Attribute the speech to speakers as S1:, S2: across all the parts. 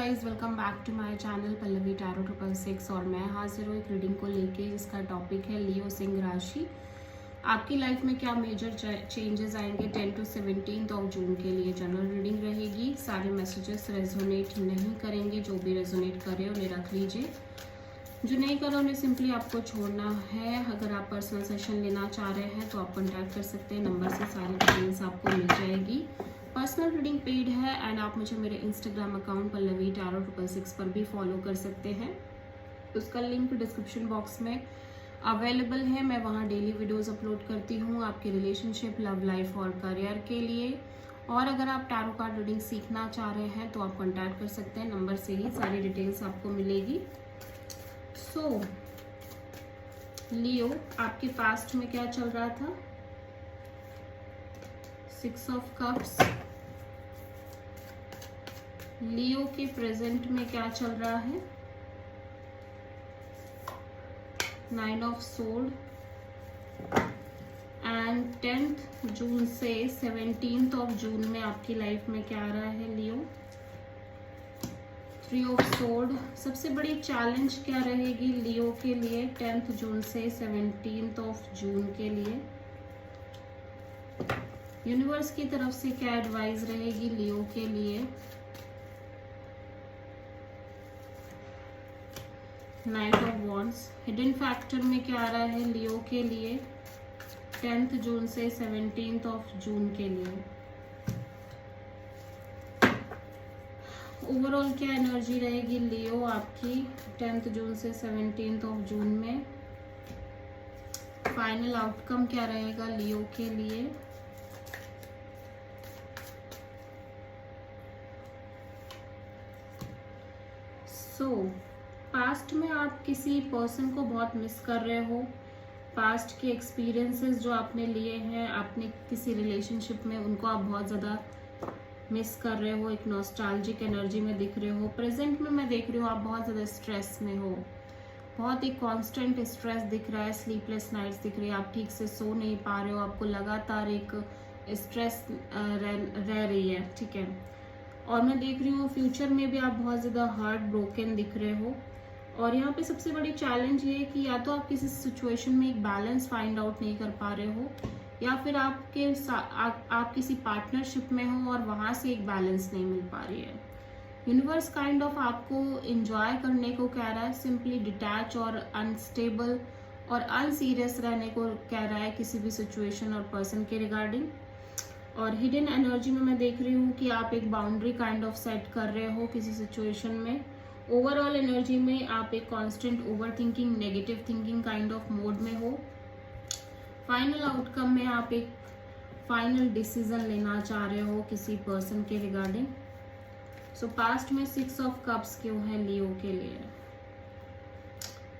S1: Guys, welcome back to my channel Pallavi tarot 666 और मैं हाजिर हूँ एक रीडिंग को लेके जिसका टॉपिक है लियो सिंह राशि। आपकी लाइफ में क्या मेजर चेंजेस आएंगे 10 to 17 ऑफ जून के लिए जनरल रीडिंग रहेगी। सारे मैसेजेस रेजोनेट नहीं करेंगे, जो भी रेजोनेट करे उन्हें रख लीजिए, जो नहीं करे उन्हें सिंपली आपको छोड़ना है। अगर आप पर्सनल सेशन लेना चाह रहे हैं तो आप कॉन्टैक्ट कर सकते हैं, नंबर से सारी डिटेल्स आपको मिल जाएगी। पर्सनल रीडिंग पेड है एंड आप मुझे मेरे इंस्टाग्राम अकाउंट पल्लवी टैरो 666 पर भी फॉलो कर सकते हैं। उसका लिंक डिस्क्रिप्शन बॉक्स में अवेलेबल है। मैं वहाँ डेली वीडियोस अपलोड करती हूँ आपके रिलेशनशिप, लव लाइफ और करियर के लिए। और अगर आप टैरो कार्ड रीडिंग सीखना चाह रहे हैं तो आप कॉन्टैक्ट कर सकते हैं, नंबर से ही सारी डिटेल्स आपको मिलेगी। सो लियो, आपके पास्ट में क्या चल रहा था? 6 ऑफ कप्स। लियो के प्रेजेंट में क्या चल रहा है? 9 ऑफ सोर्ड। एंड 10 जून से 17 ऑफ जून में आपकी लाइफ में क्या आ रहा है लियो? 3 ऑफ सोर्ड। सबसे बड़ी चैलेंज क्या रहेगी लियो के लिए 10 जून से 17 ऑफ जून के लिए? यूनिवर्स की तरफ से क्या एडवाइस रहेगी लियो के लिए? 9 ऑफ वॉन्ड्स। हिडन फैक्टर में क्या आ रहा है लियो के लिए 10 जून से 17 ऑफ जून के लिए? ओवरऑल क्या एनर्जी रहेगी लियो आपकी 10 जून से 17 ऑफ जून में? फाइनल आउटकम क्या रहेगा लियो के लिए? पास्ट में आप किसी पर्सन को बहुत मिस कर रहे हो। पास्ट के एक्सपीरियंसेस जो आपने लिए हैं आपने किसी रिलेशनशिप में, उनको आप बहुत ज़्यादा मिस कर रहे हो, एक नॉस्टैल्जिक एनर्जी में दिख रहे हो। प्रेजेंट में मैं देख रही हूँ आप बहुत ज़्यादा स्ट्रेस में हो, बहुत ही कांस्टेंट स्ट्रेस दिख रहा है, स्लीपलेस नाइट्स दिख रही है, आप ठीक से सो नहीं पा रहे हो, आपको लगातार एक स्ट्रेस रह रही है, ठीक है। और मैं देख रही हूँ फ्यूचर में भी आप बहुत ज़्यादा हार्ट ब्रोकन दिख रहे हो। और यहाँ पे सबसे बड़ी चैलेंज ये है कि या तो आप किसी सिचुएशन में एक बैलेंस फाइंड आउट नहीं कर पा रहे हो, या फिर आप किसी पार्टनरशिप में हो और वहाँ से एक बैलेंस नहीं मिल पा रही है। यूनिवर्स काइंड ऑफ आपको एंजॉय करने को कह रहा है, सिंपली डिटैच और अनस्टेबल और अनसीरियस रहने को कह रहा है किसी भी सिचुएशन और पर्सन के रिगार्डिंग। और हिडन एनर्जी में मैं देख रही हूँ कि आप एक बाउंड्री काइंड ऑफ सेट कर रहे हो किसी सिचुएशन में। ओवरऑल एनर्जी में आप एक constant over thinking, negative thinking kind of mode में हो। फाइनल आउटकम में आप एक फाइनल डिसीजन लेना चाह रहे हो किसी पर्सन के रिगार्डिंग। सो पास्ट में 6 ऑफ कप्स क्यों है लियो के लिए?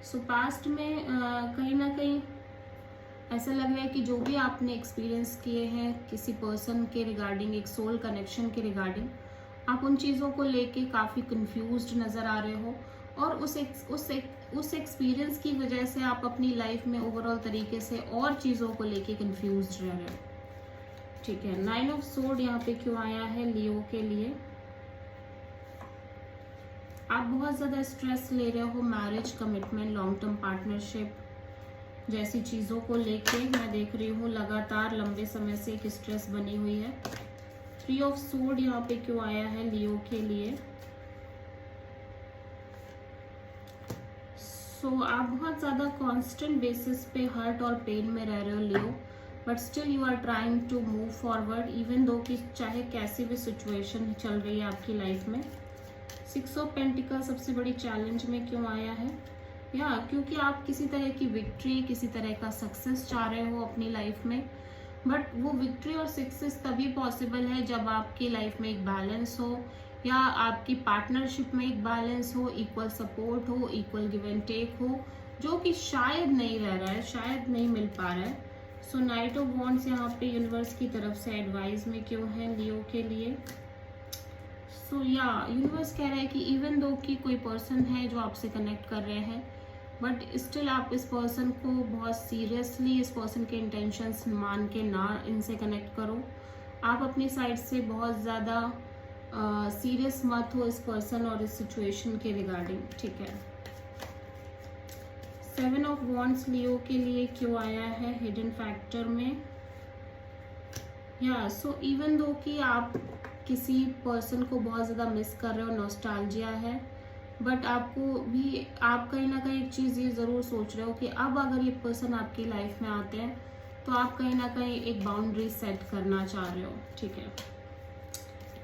S1: सो पास्ट में कहीं ना कहीं ऐसा लग रहा है कि जो भी आपने एक्सपीरियंस किए हैं किसी पर्सन के रिगार्डिंग, एक सोल कनेक्शन के रिगार्डिंग, आप उन चीज़ों को लेके काफ़ी कंफ्यूज्ड नज़र आ रहे हो। और उस एक्सपीरियंस की वजह से आप अपनी लाइफ में ओवरऑल तरीके से और चीज़ों को लेके कंफ्यूज्ड रह रहे हो, ठीक है। 9 ऑफ सोर्ड यहाँ पे क्यों आया है लियो के लिए? आप बहुत ज़्यादा स्ट्रेस ले रहे हो, marriage, commitment, long term partnership जैसी चीज़ों को लेके मैं देख रही हूँ लगातार लंबे समय से एक स्ट्रेस बनी हुई है। 3 ऑफ सोर्ड यहाँ पे क्यों आया है लियो के लिए? सो आप बहुत ज़्यादा कांस्टेंट बेसिस पे हर्ट और पेन में रह रहे हो Leo, but still you are trying to move forward even though कि चाहे कैसी भी सिचुएशन चल रही है आपकी लाइफ में। 6 ऑफ पेंटिकल सबसे बड़ी चैलेंज में क्यों आया है? क्योंकि आप किसी तरह की विक्ट्री, किसी तरह का सक्सेस चाह रहे हो अपनी लाइफ में, बट वो विक्ट्री और सक्सेस तभी पॉसिबल है जब आपकी लाइफ में एक बैलेंस हो, या आपकी पार्टनरशिप में एक बैलेंस हो, इक्वल सपोर्ट हो, इक्वल गिव एंड टेक हो, जो कि शायद नहीं रह रहा है, शायद नहीं मिल पा रहा है। सो नाइट ऑफ वॉन्ड्स यहाँ पे यूनिवर्स की तरफ से एडवाइस में क्यों है लियो के लिए? सो यूनिवर्स कह रहा है कि इवन दो कि कोई पर्सन है जो आपसे कनेक्ट कर रहे हैं, बट स्टिल आप इस पर्सन को बहुत सीरियसली, इस पर्सन के इंटेंशंस मान के ना इनसे कनेक्ट करो। आप अपनी साइड से बहुत ज़्यादा सीरियस मत हो इस पर्सन और इस सिचुएशन के रिगार्डिंग, ठीक है। 7 ऑफ वॉन्ड्स लियो के लिए क्यों आया है हिडन फैक्टर में? या सो इवन दो कि आप किसी पर्सन को बहुत ज़्यादा मिस कर रहे हो, नॉस्टैल्जिया है, बट आपको भी, आप कहीं ना कहीं एक चीज़ ये ज़रूर सोच रहे हो कि अब अगर ये पर्सन आपकी लाइफ में आते हैं तो आप कहीं ना कहीं एक बाउंड्री सेट करना चाह रहे हो, ठीक है।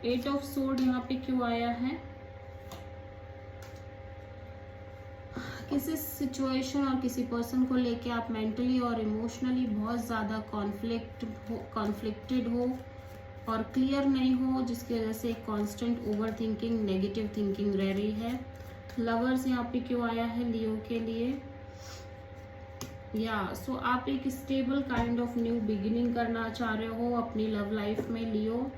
S1: 8 ऑफ सोर्ड यहाँ पे क्यों आया है? किसी सिचुएशन और किसी पर्सन को लेके आप मेंटली और इमोशनली बहुत ज़्यादा कॉन्फ्लिक्टेड हो और क्लियर नहीं हो, जिसकी वजह से constant over thinking, negative thinking रह रही है। लवर्स यहाँ पे क्यों आया है लियो के लिए? या सो आप एक stable kind of new beginning करना चाह रहे हो अपनी लव लाइफ में लियो,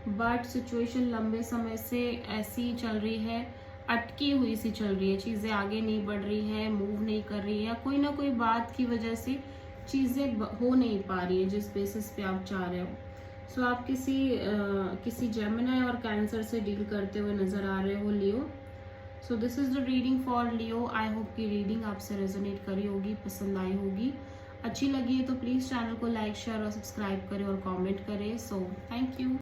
S1: बट सिचुएशन लंबे समय से ऐसी चल रही है, अटकी हुई सी चल रही है, चीज़ें आगे नहीं बढ़ रही हैं, मूव नहीं कर रही है, कोई ना कोई बात की वजह से चीज़ें हो नहीं पा रही है जिस बेसिस पे आप चाह रहे हो। सो आप किसी जेमिनी और कैंसर से डील करते हुए नजर आ रहे हो Leo. So this is the reading for Leo. I hope कि रीडिंग आपसे रेजोनेट करी होगी, पसंद आई होगी। अच्छी लगी है तो प्लीज़ चैनल को लाइक, शेयर और सब्सक्राइब करें और कमेंट करें। So thank you.